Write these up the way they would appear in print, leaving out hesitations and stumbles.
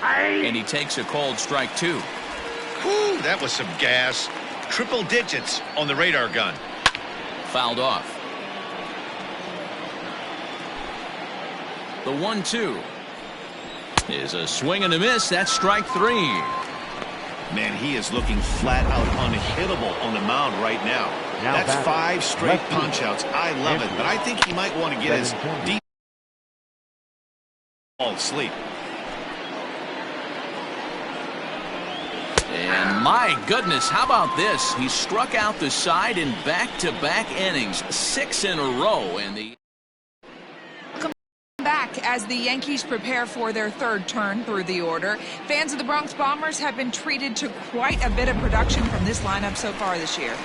And he takes a called strike two. Whew, that was some gas. Triple digits on the radar gun. Fouled off. The 1-2 is a swing and a miss. That's strike three. Man, he is looking flat out unhittable on the mound right now. That's 5 straight punch-outs. I love it, but I think he might want to get his deep ball sleep. And my goodness, how about this? He struck out the side in back-to-back innings, 6 in a row, and the back as the Yankees prepare for their third turn through the order. Fans of the Bronx Bombers have been treated to quite a bit of production from this lineup so far this year.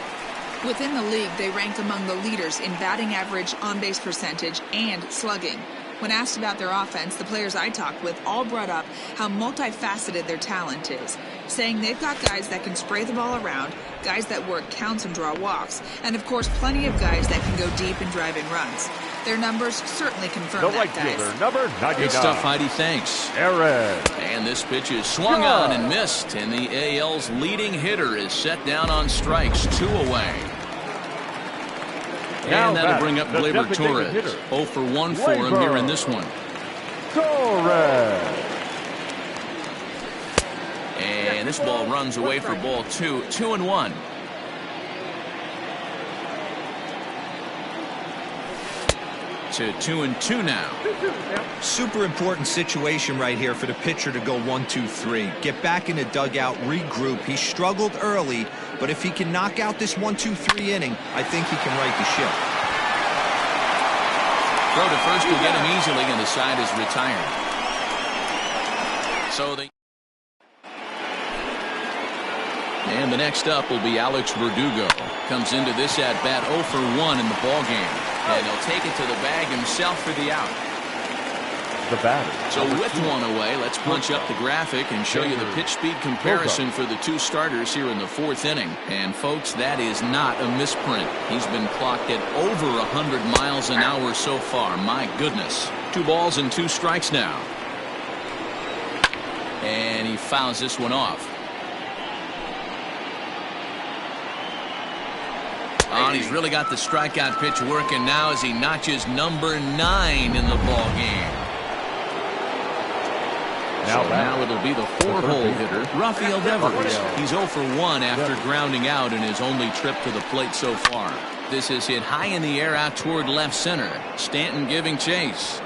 Within the league, they rank among the leaders in batting average, on-base percentage, and slugging. When asked about their offense, the players I talked with all brought up how multifaceted their talent is, saying they've got guys that can spray the ball around, guys that work counts and draw walks, and of course plenty of guys that can go deep and drive in runs. Their numbers certainly confirm that, guys. Number 99. Good stuff, Heidi. Thanks. Aaron. And this pitch is swung on and missed, and the AL's leading hitter is set down on strikes, 2 away. And that'll bring up Gleyber Torres. 0 for 1 for him here in this one. Torres. And this ball runs away for ball 2. 2-1. To 2-2 now. Super important situation right here for the pitcher to go 1-2-3. Get back in the dugout, regroup. He struggled early, but if he can knock out this 1-2-3 inning, I think he can right the ship. Throw to first will get him easily, and the side is retired. And the next up will be Alex Verdugo. Comes into this at bat 0 for 1 in the ball game. And he'll take it to the bag himself for the out. The batter. So with 1 away, let's punch up the graphic and show you the pitch speed comparison for the 2 starters here in the 4th inning. And folks, that is not a misprint. He's been clocked at over 100 miles an hour so far. My goodness. 2 balls and 2 strikes now. And he fouls this one off. Oh, and he's really got the strikeout pitch working now as he notches number 9 in the ball game. Now it'll be the 4-hole hitter, Rafael Devers. He's 0 for 1 after grounding out in his only trip to the plate so far. This is hit high in the air out toward left center. Stanton giving chase.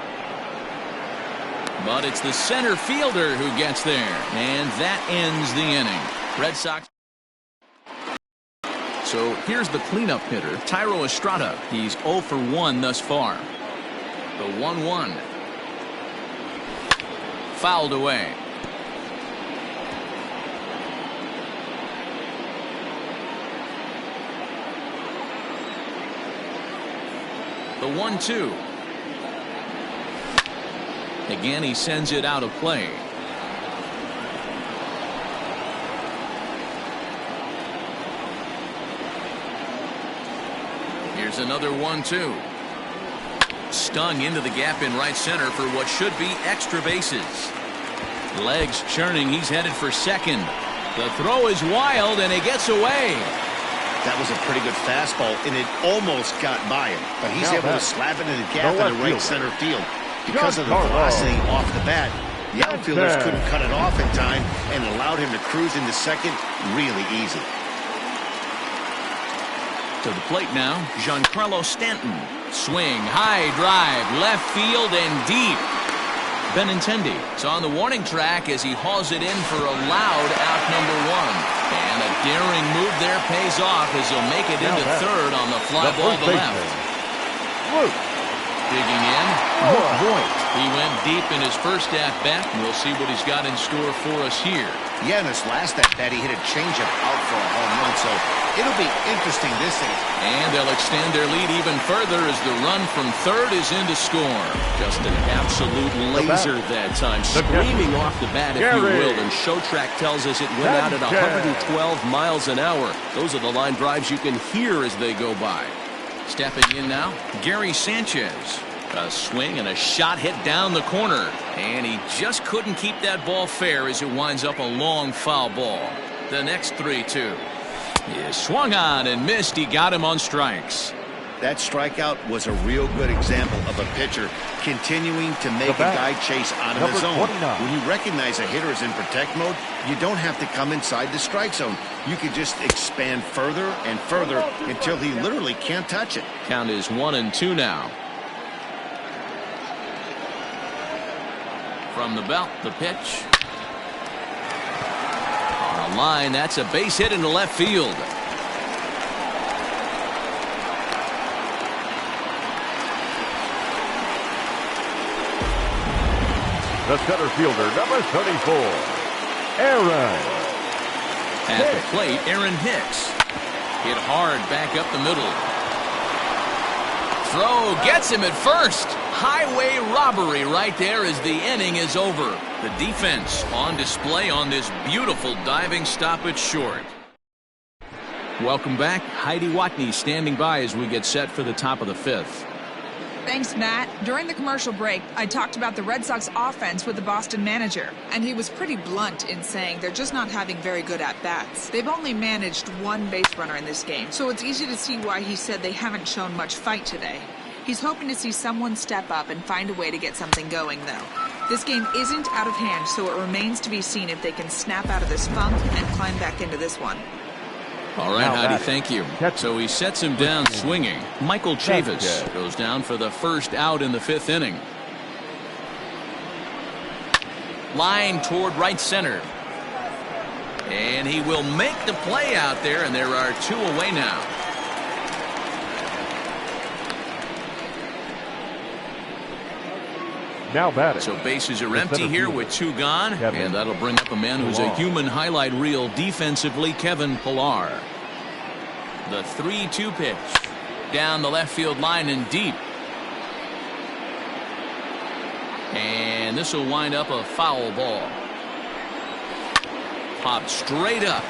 But it's the center fielder who gets there. And that ends the inning. Red Sox. So here's the cleanup hitter, Thairo Estrada. He's 0 for 1 thus far. The 1-1. Fouled away. The 1-2. Again, he sends it out of play. Here's another 1-2. Stung into the gap in right center for what should be extra bases. Legs churning. He's headed for second. The throw is wild, and it gets away. That was a pretty good fastball, and it almost got by him. But he's able to slap it in the gap in the right center field. Because of the velocity off the bat, the outfielders couldn't cut it off in time and allowed him to cruise into second really easy. To the plate now, Giancarlo Stanton. Swing, high drive, left field and deep. Benintendi is on the warning track as he hauls it in for a loud out number 1. And a daring move there pays off as he'll make it into third on the fly ball to left. Digging in, Voit. He went deep in his first at-bat, and we'll see what he's got in store for us here. Yeah, in his last at-bat, he hit a changeup out for a home run, so it'll be interesting this inning. And they'll extend their lead even further as the run from third is in to score. Just an absolute laser that time, screaming off the bat, if you will, and Showtrack tells us it went out at 112 miles an hour. Those are the line drives you can hear as they go by. Stepping in now, Gary Sanchez. A swing and a shot hit down the corner. And he just couldn't keep that ball fair as it winds up a long foul ball. The next 3-2. He swung on and missed. He got him on strikes. That strikeout was a real good example of a pitcher continuing to make a guy chase out of his zone. 29. When you recognize a hitter is in protect mode, you don't have to come inside the strike zone. You can just expand further and further until he literally can't touch it. Count is 1-2 now. From the belt, the pitch. On a line, that's a base hit into left field. The center fielder, number 34, Aaron. At the plate, Aaron Hicks. Hit hard back up the middle. Throw gets him at first. Highway robbery right there as the inning is over. The defense on display on this beautiful diving stop at short. Welcome back. Heidi Watney standing by as we get set for the top of the fifth. Thanks, Matt. During the commercial break, I talked about the Red Sox offense with the Boston manager, and he was pretty blunt in saying they're just not having very good at-bats. They've only managed one base runner in this game, so it's easy to see why he said they haven't shown much fight today. He's hoping to see someone step up and find a way to get something going, though. This game isn't out of hand, so it remains to be seen if they can snap out of this funk and climb back into this one. All right, Heidi, thank you. So he sets him down swinging. Michael Chavis goes down for the first out in the fifth inning. Line toward right center. And he will make the play out there, and there are two away now. Now batting. So bases are empty here with two gone, and that'll bring up a man who's a human highlight reel defensively, Kevin Pillar. The 3-2 pitch down the left field line and deep. And this will wind up a foul ball. Popped straight up.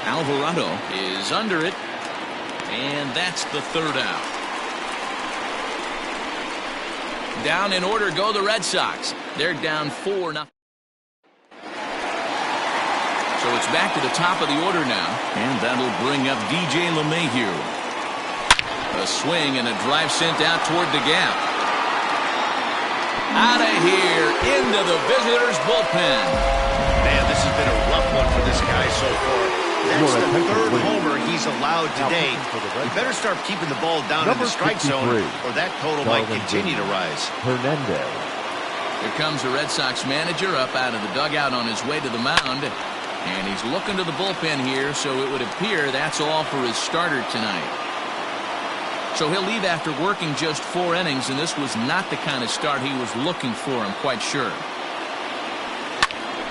Alvarado is under it, and that's the third out. Down in order go the Red Sox. They're down 4-0. So it's back to the top of the order now, and that'll bring up DJ LeMahieu. A swing and a drive sent out toward the gap. Out of here, into the visitors' bullpen. Man, this has been a rough one for this guy so far. That's the third homer he's allowed today. He better start keeping the ball down in the strike zone, or that total might continue to rise. Hernandez. Here comes the Red Sox manager up out of the dugout on his way to the mound. And he's looking to the bullpen here, so it would appear that's all for his starter tonight. So he'll leave after working just 4 innings, and this was not the kind of start he was looking for, I'm quite sure.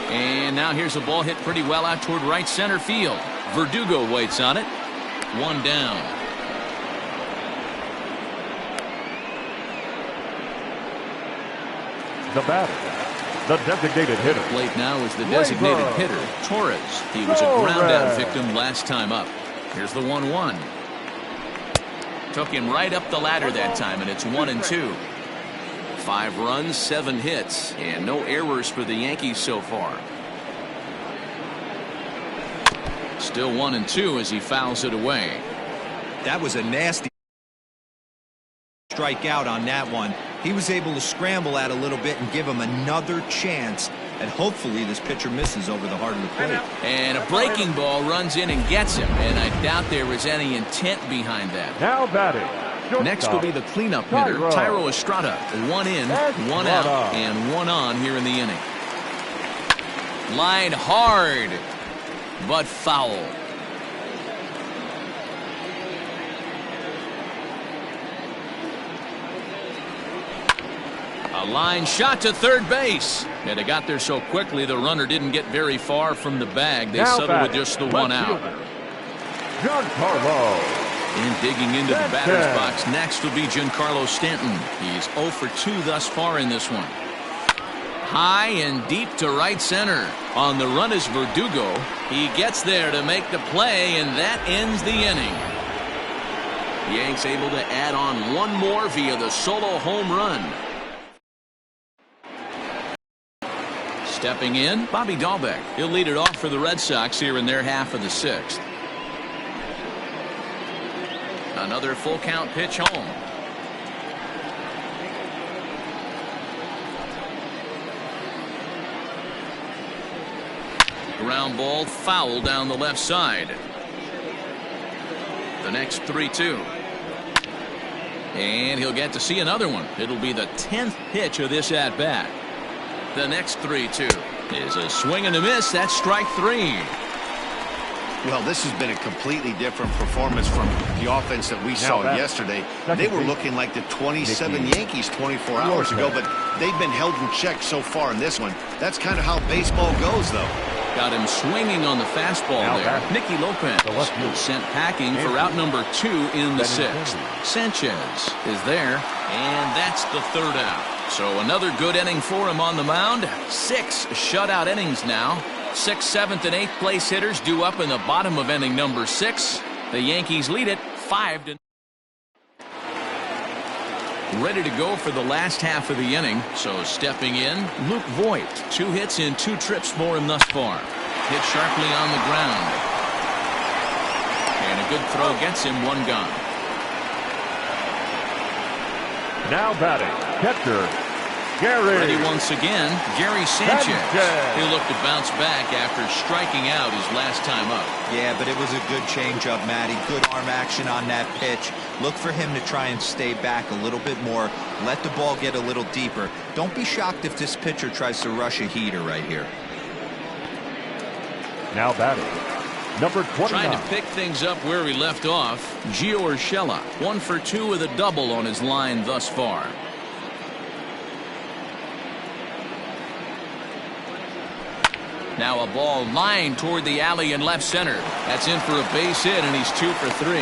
And now here's a ball hit pretty well out toward right center field. Verdugo waits on it. One down. The batter, the designated hitter. Plate now is the designated hitter, Torres. He was a ground-out victim last time up. Here's the 1-1. Took him right up the ladder that time, and it's 1-2. 5 runs, 7 hits, and no errors for the Yankees so far. Still 1-2 as he fouls it away. That was a nasty strikeout on that one. He was able to scramble out a little bit and give him another chance, and hopefully this pitcher misses over the heart of the plate. And a breaking ball runs in and gets him, and I doubt there was any intent behind that. Now batting. Next will be the cleanup hitter, Tyro Estrada. 1 in, 1 out, and 1 on here in the inning. Line hard, but foul. A line shot to third base. And it got there so quickly the runner didn't get very far from the bag. They settled with just the 1 out. Giancarlo. And digging into the batter's box next will be Giancarlo Stanton. He's 0 for 2 thus far in this one. High and deep to right center. On the run is Verdugo. He gets there to make the play, and that ends the inning. Yanks able to add on one more via the solo home run. Stepping in, Bobby Dahlbeck. He'll lead it off for the Red Sox here in their half of the sixth. Another full count pitch home. Ground ball foul down the left side. The next 3-2. And he'll get to see another one. It'll be the 10th pitch of this at bat. The next 3-2 is a swing and a miss. That's strike 3. Well, this has been a completely different performance from the offense that we saw yesterday. They were looking like the 27 Yankees 24 hours ago, but they've been held in check so far in this one. That's kind of how baseball goes, though. Got him swinging on the fastball there. Nicky Lopez sent packing for out number 2 in the sixth. Sanchez is there, and that's the third out. So another good inning for him on the mound. 6 shutout innings now. 6th, 7th, and 8th place hitters due up in the bottom of inning number 6. The Yankees lead it 5-0. Ready to go for the last half of the inning. So stepping in, Luke Voigt. 2 hits in 2 trips for him thus far. Hit sharply on the ground. And a good throw gets him 1 gone. Now batting, catcher Gary. Ready once again, Gary Sanchez. He'll look to bounce back after striking out his last time up. Yeah, but it was a good changeup, Matty. Good arm action on that pitch. Look for him to try and stay back a little bit more. Let the ball get a little deeper. Don't be shocked if this pitcher tries to rush a heater right here. Now batting, number 29. Trying to pick things up where we left off, Gio Urshela. 1 for 2 with a double on his line thus far. Now a ball lined toward the alley in left center. That's in for a base hit, and he's 2 for 3.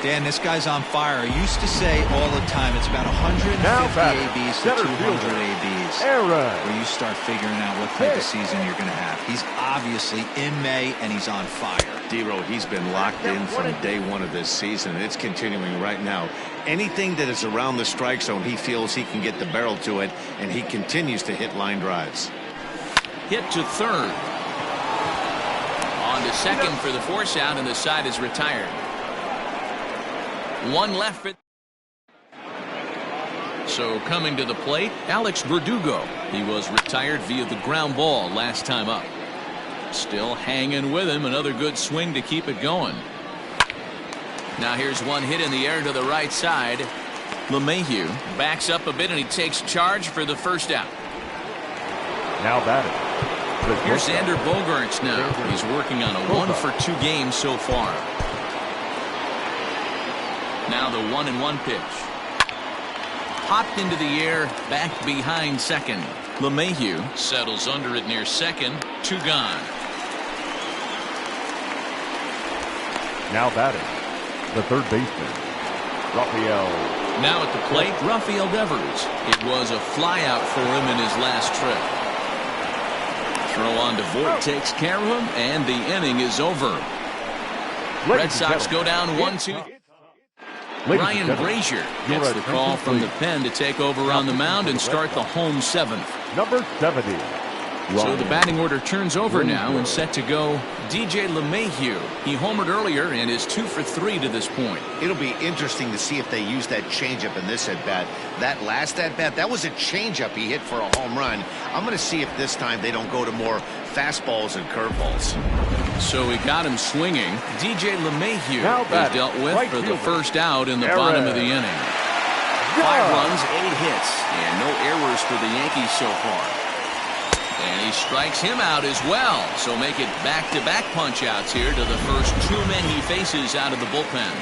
Dan, this guy's on fire. I used to say all the time it's about 150 ABs to 200 ABs where you start figuring out what type of season you're going to have. He's obviously in May, and he's on fire. D-Row, he's been locked in from day 1 of this season. It's continuing right now. Anything that is around the strike zone, he feels he can get the barrel to it, and he continues to hit line drives. Hit to third. On to second for the force out, and the side is retired. 1 left for. So coming to the plate, Alex Verdugo. He was retired via the ground ball last time up. Still hanging with him. Another good swing to keep it going. Now here's one hit in the air to the right side. LeMahieu backs up a bit, and he takes charge for the first out. Now batting. Here's Xander Bogaerts now. He's working on a 1 for 2 game so far. Now the 1-1 pitch. Popped into the air, back behind second. LeMahieu settles under it near second. 2 gone. Now batting, the third baseman, Rafael. Now at the plate, Rafael Devers. It was a flyout for him in his last trip. Throw on to Voigt takes care of him, and the inning is over. Red Sox go down 1-2. Ryan Brazier gets the call from the pen to take over on the mound and start the home 7th. Number 70. So the batting order turns over now and set to go DJ LeMahieu. He homered earlier and is 2 for 3 to this point. It'll be interesting to see if they use that changeup in this at-bat. That last at-bat, that was a changeup he hit for a home run. I'm going to see if this time they don't go to more fastballs and curveballs. So he got him swinging. DJ LeMahieu is dealt with for the first out in the bottom of the inning. 5 runs, 8 hits, and no errors for the Yankees so far. And he strikes him out as well. So make it back-to-back punch-outs here to the first 2 men he faces out of the bullpen.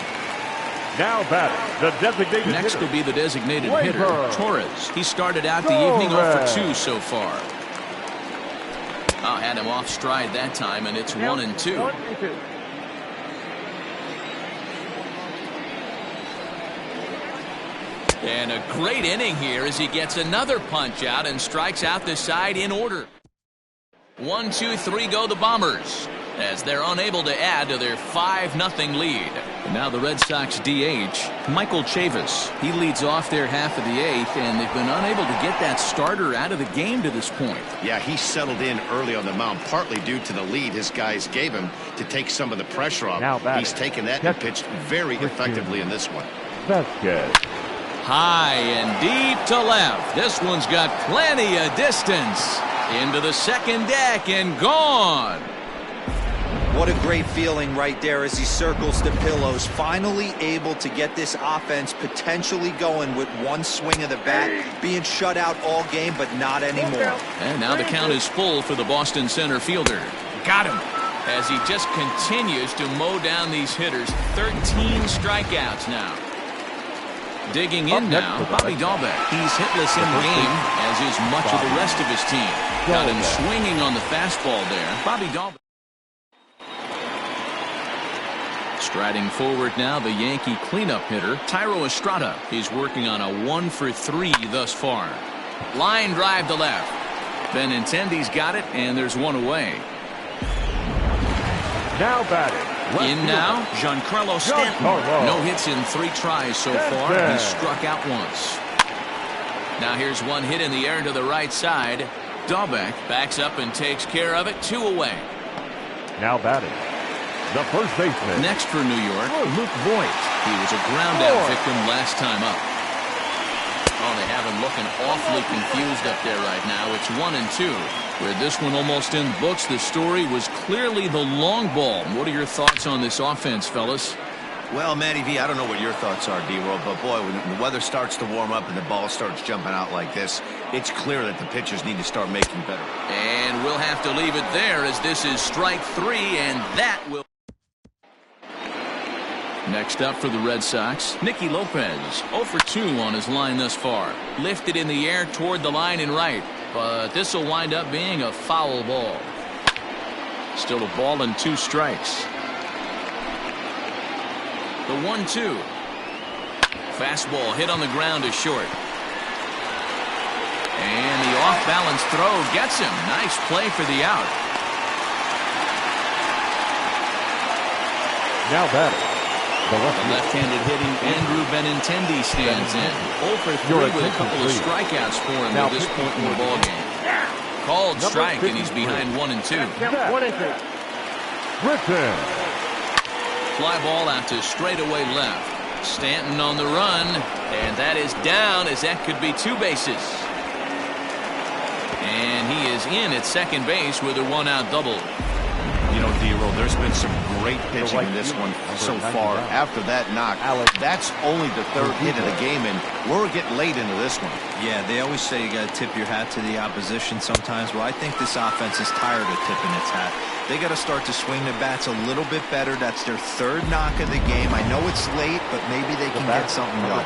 Now batting, the designated Next hitter. will be the designated hitter, Torres. He started out the evening 0 for 2 so far. Had him off stride that time, and it's 1-2. And a great inning here as he gets another punch out and strikes out the side in order. 1, 2, 3 go the Bombers as they're unable to add to their 5-0 lead. And now the Red Sox DH, Michael Chavis. He leads off their half of the eighth, and they've been unable to get that starter out of the game to this point. Yeah, he settled in early on the mound, partly due to the lead his guys gave him to take some of the pressure off. He's taken that and pitched very effectively in this one. Vasquez. High and deep to left. This one's got plenty of distance. Into the second deck and gone. What a great feeling right there as he circles the pillows. Finally able to get this offense potentially going with one swing of the bat. Being shut out all game, but not anymore. And now the count is full for the Boston center fielder. Got him. As he just continues to mow down these hitters. 13 strikeouts now. Digging in now, Bobby Dahlbeck. He's hitless in the game, as is much of the rest of his team. Got him swinging on the fastball there. Bobby Dahlbeck. Striding forward now, the Yankee cleanup hitter, Thairo Estrada. He's working on a 1-for-3 thus far. Line drive to left. Benintendi's got it, and there's one away. Now batting. In now, Giancarlo Stanton. No hits in 3 tries so far. He's struck out once. Now here's one hit in the air to the right side. Dahlbeck backs up and takes care of it. 2 away. Now batting. The first baseman. Next for New York, Luke Voigt. He was a ground-out victim last time up. Oh, they have him looking awfully confused up there right now. It's 1-2. With this one almost in the books, the story was clearly the long ball. What are your thoughts on this offense, fellas? Well, Matty V, I don't know what your thoughts are, D-Roll, but boy, when the weather starts to warm up and the ball starts jumping out like this, it's clear that the pitchers need to start making better. And we'll have to leave it there as this is strike 3, and that will... Next up for the Red Sox, Nicky Lopez. 0-for-2 on his line thus far. Lifted in the air toward the line and right, but this will wind up being a foul ball. Still a ball and 2 strikes. The 1-2. Fastball hit on the ground is short. And the off-balance throw gets him. Nice play for the out. Now batting. The left-handed hitting Andrew Benintendi stands in. 0-for-3 with a couple of strikeouts for him at this point in the ballgame. Called strike, and he's behind 1-2. Griffin. Fly ball out to straightaway left. Stanton on the run, and that is down as that could be 2 bases. And he is in at second base with a 1-out double. You know, D-Roll, there's been some great pitching in this one so far. After that knock, that's only the 3rd hit of the game, and we're getting late into this one. Yeah, they always say you got to tip your hat to the opposition sometimes. Well, I think this offense is tired of tipping its hat. They got to start to swing the bats a little bit better. That's their 3rd knock of the game. I know it's late, but maybe they can get something going.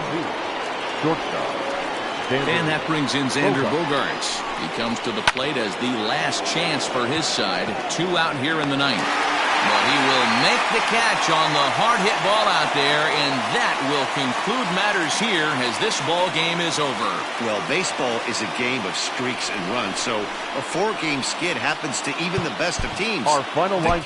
And that brings in Xander Bogaerts. He comes to the plate as the last chance for his side. 2 out here in the 9th. But he will make the catch on the hard hit ball out there, and that will conclude matters here as this ball game is over. Well, baseball is a game of streaks and runs, so a 4-game skid happens to even the best of teams. Our final line.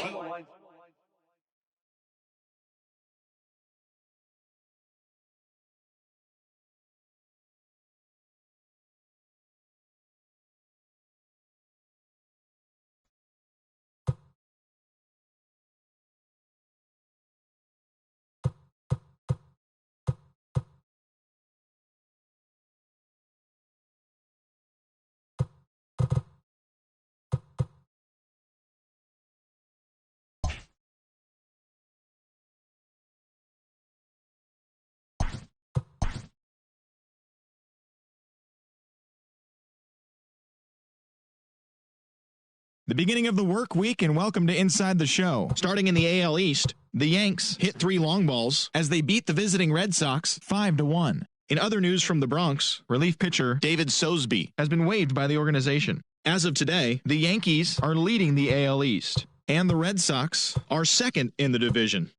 The beginning of the work week, and welcome to Inside the Show. Starting in the AL East, the Yanks hit 3 long balls as they beat the visiting Red Sox 5-1. In other news from the Bronx, relief pitcher David Sosby has been waived by the organization. As of today, the Yankees are leading the AL East, and the Red Sox are 2nd in the division.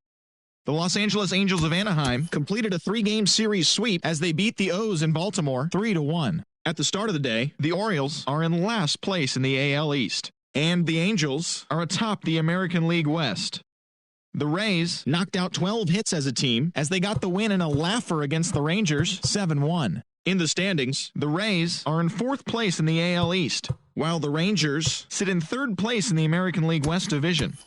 The Los Angeles Angels of Anaheim completed a 3-game series sweep as they beat the O's in Baltimore 3-1. At the start of the day, the Orioles are in last place in the AL East, and the Angels are atop the American League West. The Rays knocked out 12 hits as a team as they got the win in a laugher against the Rangers 7-1. In the standings, the Rays are in 4th place in the AL East, while the Rangers sit in 3rd place in the American League West Division.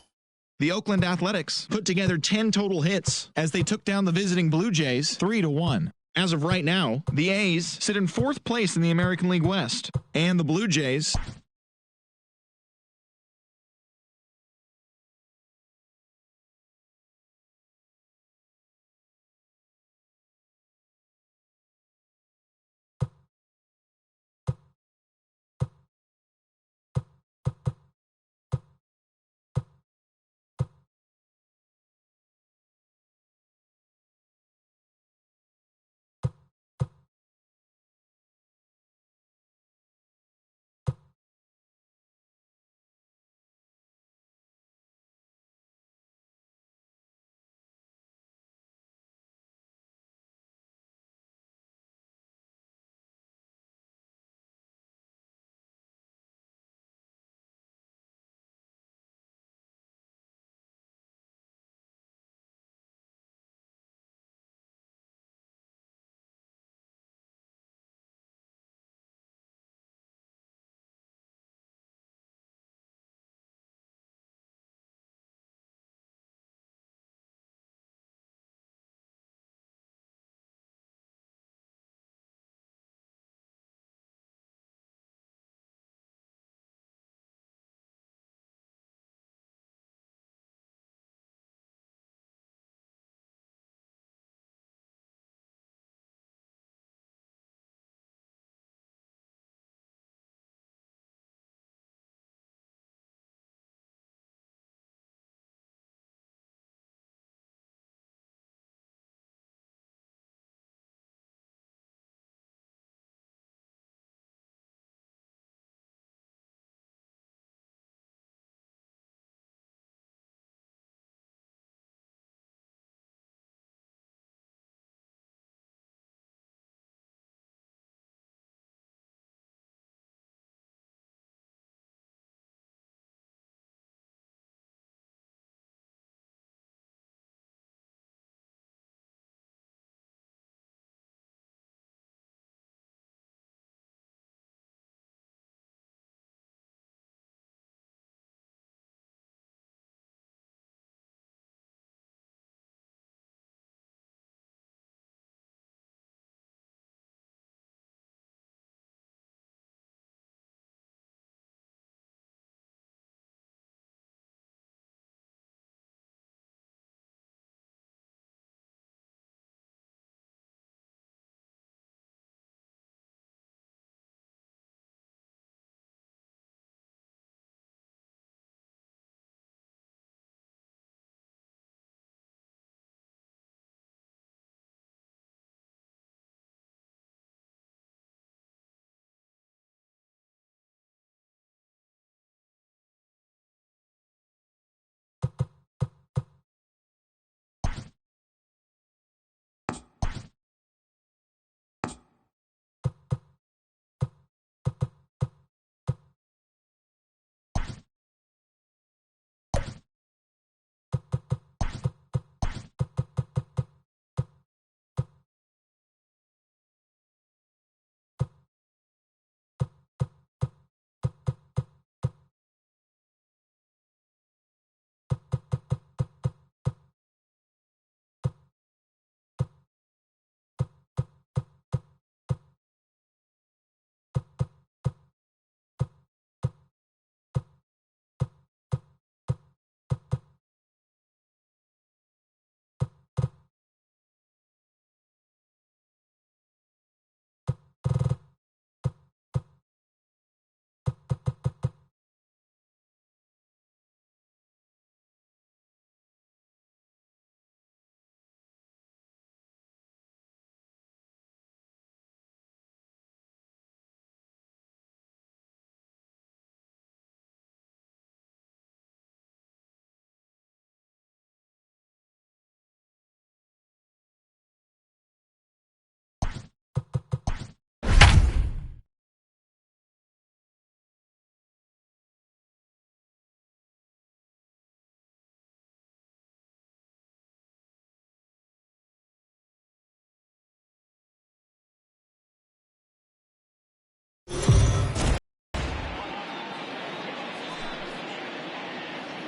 The Oakland Athletics put together 10 total hits as they took down the visiting Blue Jays 3-1. As of right now, the A's sit in 4th place in the American League West, and the Blue Jays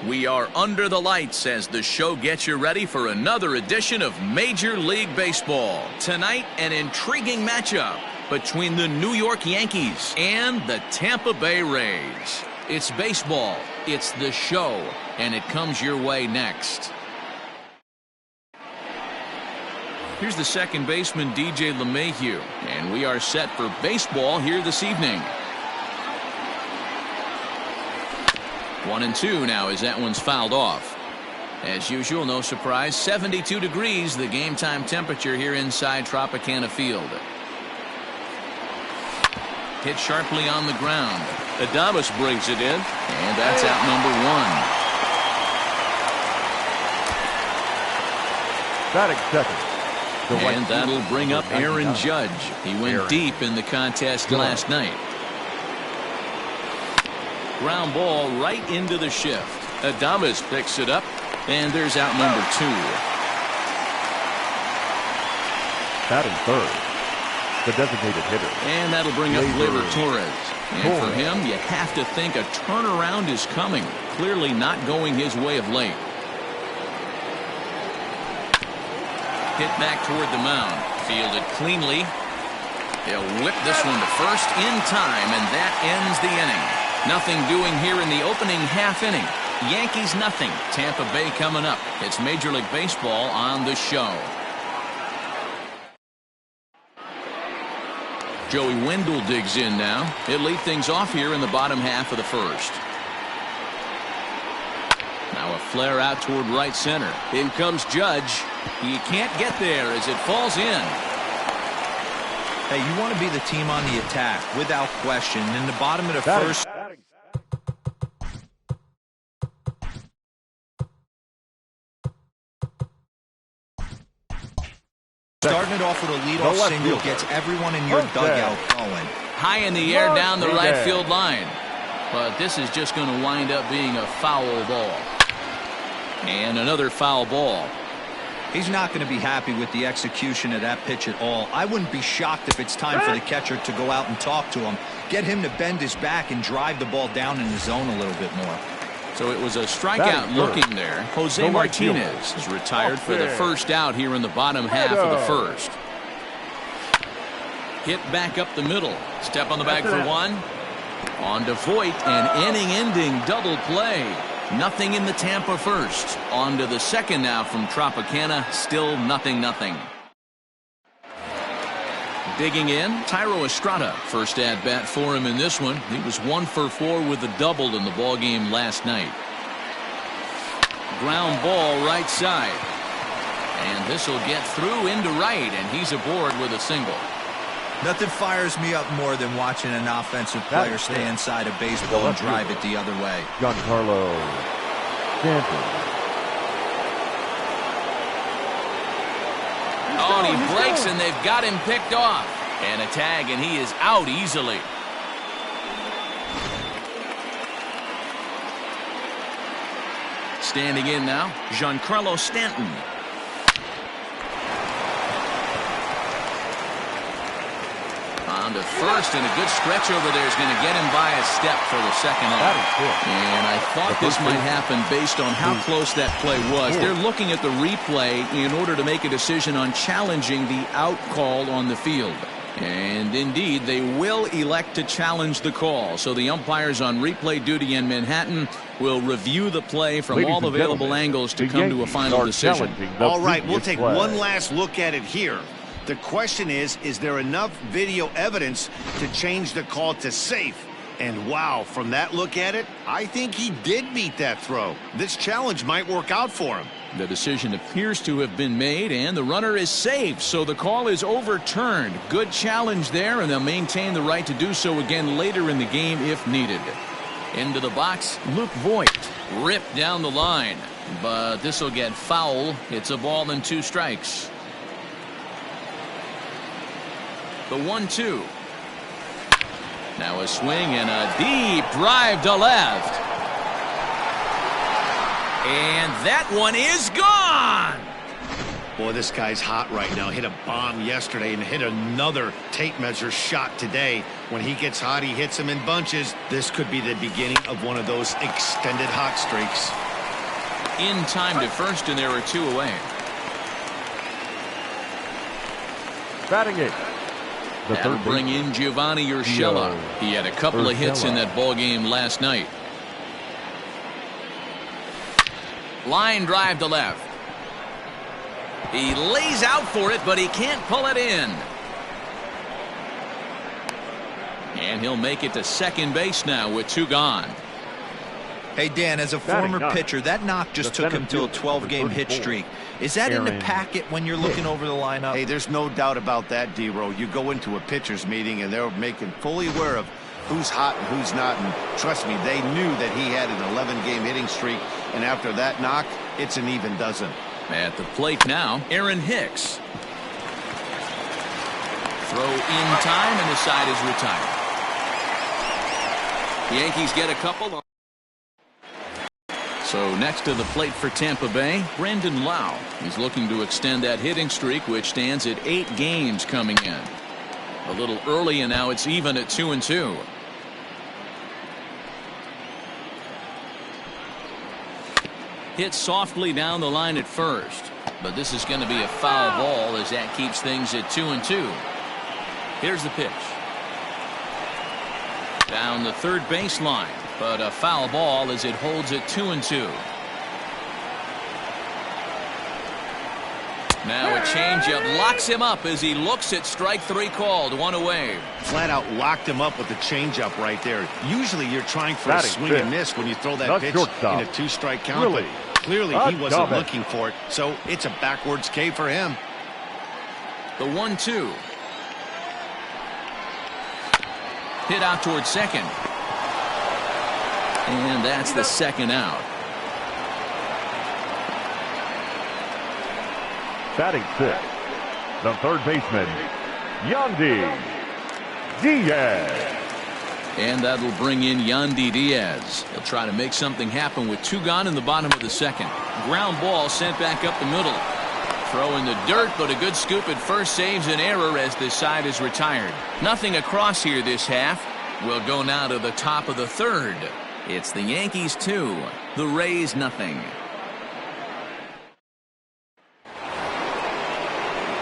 We are under the lights as the show gets you ready for another edition of Major League Baseball. Tonight, an intriguing matchup between the New York Yankees and the Tampa Bay Rays. It's baseball, it's the show, and it comes your way next. Here's the second baseman, DJ LeMahieu, and we are set for baseball here this evening. 1-2 now as that one's fouled off. As usual, no surprise, 72 degrees, the game time temperature here inside Tropicana Field. Hit sharply on the ground. Adames brings it in, and that's out number one. Batting second. And that'll bring up Aaron Judge. He went deep in the contest last night. Ground ball right into the shift. Adames picks it up, and there's out number two. Batting third, the designated hitter. And that'll bring up Gleyber Torres. And for him, you have to think a turnaround is coming. Clearly not going his way of late. Hit back toward the mound. Fielded cleanly. They'll whip this one to first in time, and that ends the inning. Nothing doing here in the opening half inning. Yankees nothing. Tampa Bay coming up. It's Major League Baseball on the show. Joey Wendell digs in now. He'll lead things off here in the bottom half of the first. Now a flare out toward right center. In comes Judge. He can't get there as it falls in. Hey, you want to be the team on the attack, without question. In the bottom of the first. Starting it off with a leadoff single gets everyone in your dugout going. High in the air down the right field line. But this is just going to wind up being a foul ball. And another foul ball. He's not going to be happy with the execution of that pitch at all. I wouldn't be shocked if it's time for the catcher to go out and talk to him. Get him to bend his back and drive the ball down in the zone a little bit more. So it was a strikeout looking there. Jose Martinez is retired for the first out here in the bottom half of the first. Hit back up the middle. Step on the bag for one. On to Voit, an inning-ending double play. Nothing in the Tampa first. On to the second now from Tropicana. Still 0-0. Digging in, Thairo Estrada. First at bat for him in this one. He was 1 for 4 with a double in the ball game last night. Ground ball right side. And this will get through into right, and he's aboard with a single. Nothing fires me up more than watching an offensive player stay inside a baseball and drive it the other way. Giancarlo Stanton. Oh, and he breaks, and they've got him picked off. And a tag, and he is out easily. Standing in now, Giancarlo Stanton. On to first, and a good stretch over there is going to get him by a step for the second out. And I thought this might happen based on how close that play was. They're looking at the replay in order to make a decision on challenging the out call on the field. And indeed, they will elect to challenge the call. So the umpires on replay duty in Manhattan will review the play from all available angles to come to a final decision. All right, we'll take one last look at it here. The question is there enough video evidence to change the call to safe? And wow, from that look at it, I think he did beat that throw. This challenge might work out for him. The decision appears to have been made, and the runner is safe, so the call is overturned. Good challenge there, and they'll maintain the right to do so again later in the game if needed. Into the box, Luke Voit. Ripped down the line, but this will get foul. It's a ball and 2 strikes. The 1-2. Now a swing and a deep drive to left. And that one is gone. Boy, this guy's hot right now. Hit a bomb yesterday and hit another tape measure shot today. When he gets hot, he hits them in bunches. This could be the beginning of one of those extended hot streaks. In time to first, and there are 2 away. Batting it. That'll bring in Giovanni Urshela. He had a couple of hits in that ball game last night. Line drive to left. He lays out for it, but he can't pull it in. And he'll make it to second base now with 2 gone. Hey, Dan, as a former pitcher, that knock just took him to a 12-game hit streak. Is that in the packet when you're looking over the lineup? Hey, there's no doubt about that, D-Row. You go into a pitcher's meeting, and they're making fully aware of who's hot and who's not. And trust me, they knew that he had an 11-game hitting streak. And after that knock, it's an even dozen. At the plate now, Aaron Hicks. Throw in time, and the side is retired. The Yankees get a couple. So next to the plate for Tampa Bay, Brandon Lau. He's looking to extend that hitting streak, which stands at 8 games coming in. A little early, and now it's even at 2-2. Hit softly down the line at first, but this is going to be a foul ball as that keeps things at 2-2. Here's the pitch. Down the third baseline, but a foul ball as it holds at 2-2. Now a changeup locks him up as he looks at strike 3 called. 1 away. Flat out locked him up with the changeup right there. Usually you're trying for a swing and miss when you throw that pitch in a 2-strike count. But clearly he wasn't looking for it, so it's a backwards K for him. The 1-2. Hit out towards second. And that's the second out. Batting 6, the third baseman, Yandy Diaz. And that'll bring in Yandy Diaz. He'll try to make something happen with 2 gone in the bottom of the second. Ground ball sent back up the middle. Throw in the dirt, but a good scoop at first saves an error as this side is retired. Nothing across here this half. We'll go now to the top of the third. It's the Yankees 2, the Rays nothing.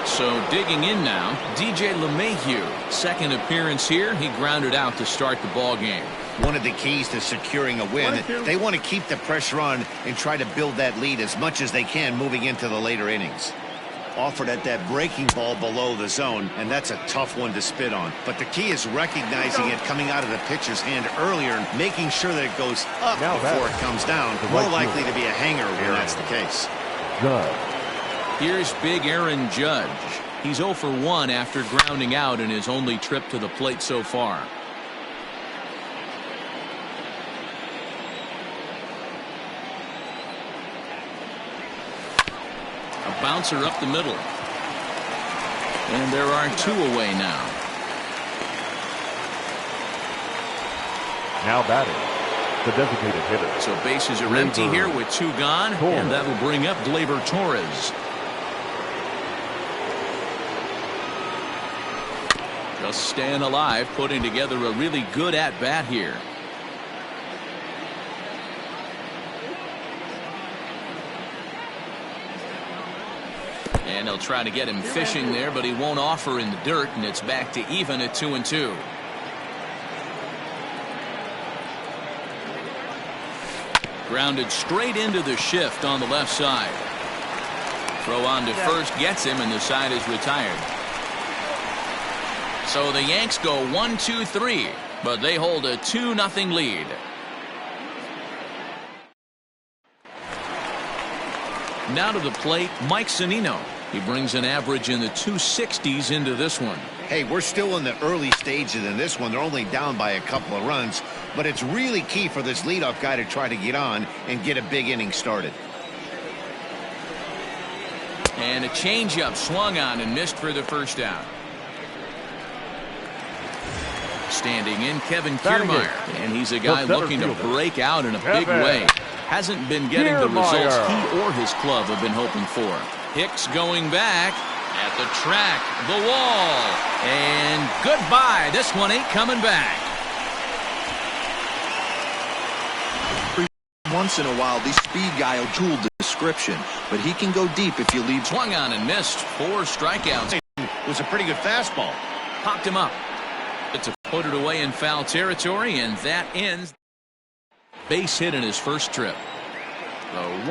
So digging in now, DJ LeMahieu. Second appearance here. He grounded out to start the ball game. One of the keys to securing a win, they want to keep the pressure on and try to build that lead as much as they can moving into the later innings. Offered at that breaking ball below the zone, and that's a tough one to spit on. But the key is recognizing it coming out of the pitcher's hand earlier and making sure that it goes up before it comes down. More likely to be a hanger when that's the case. Here's big Aaron Judge. He's 0 for 1 after grounding out in his only trip to the plate so far. A bouncer up the middle. And there are 2 away now. Now batting, the designated hitter. So bases are empty here with 2 gone, and that'll bring up Gleyber Torres. Just staying alive, putting together a really good at-bat here. And they'll try to get him fishing there, but he won't offer in the dirt, and it's back to even at 2-2. Grounded straight into the shift on the left side. Throw on to first gets him, and the side is retired. So the Yanks go 1-2-3, but they hold a 2-0 lead. Now to the plate, Mike Zunino. He brings an average in the 260s into this one. Hey, we're still in the early stages in this one. They're only down by a couple of runs, but it's really key for this leadoff guy to try to get on and get a big inning started. And a changeup swung on and missed for the first out. Standing in, Kevin Kiermaier, and he's a guy looking to break out in a big way. Hasn't been getting the results he or his club have been hoping for. Hicks going back at the track, the wall, and goodbye. This one ain't coming back. Once in a while, these speed guy will tool description, but he can go deep if you leave. Swung on and missed. 4 strikeouts. It was a pretty good fastball. Popped him up. To put it away in foul territory, and that ends base hit in his first trip. The